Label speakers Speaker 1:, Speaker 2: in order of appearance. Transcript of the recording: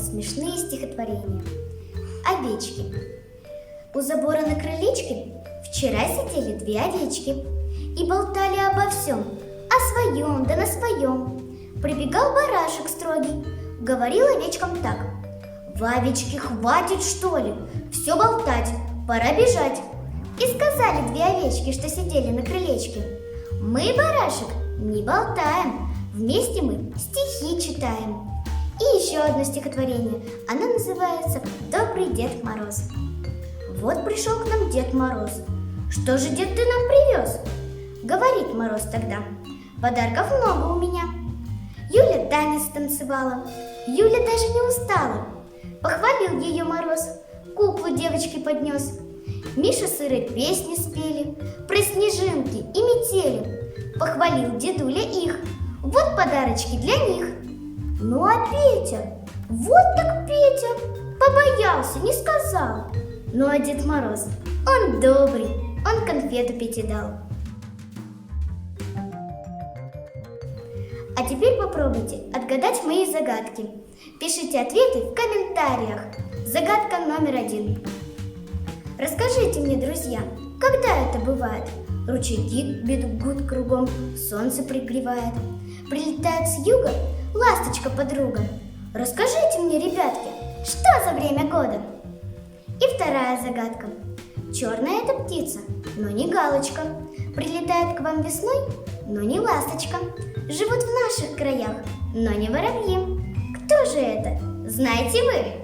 Speaker 1: смешные стихотворения. Овечки. У забора на крылечке вчера сидели две овечки и болтали обо всем, о своем да на своем. Прибегал барашек строгий, говорил овечкам так: «Вы, овечки, хватит, что ли? Все болтать, пора бежать». И сказали две овечки, что сидели на крылечке: «Мы, барашек, не болтаем, вместе мы стихи читаем». И еще одно стихотворение, оно называется «Добрый Дед Мороз». Вот пришел к нам Дед Мороз. «Что же, дед, ты нам привез?» Говорит Мороз тогда: «Подарков много у меня». Юля танец танцевала, Юля даже не устала. Похвалил ее Мороз, куклу девочке поднес. Миша с Ирой песни спели про снежинки и метели. Похвалил дедуля их, вот подарочки для них. Ну а Петя, вот так Петя, побоялся, не сказал. Ну а Дед Мороз, он добрый, он конфету Пете дал. А теперь попробуйте отгадать мои загадки. Пишите ответы в комментариях. Загадка номер 1. Расскажите мне, друзья, когда это бывает? Ручейки бегут кругом, солнце пригревает. Прилетает с юга ласточка подруга. Расскажите мне, ребятки, что за время года? И вторая загадка. Черная это птица, но не галочка. Прилетает к вам весной, но не ласточка. Живут в наших краях, но не воробьи. Кто же это? Знаете вы?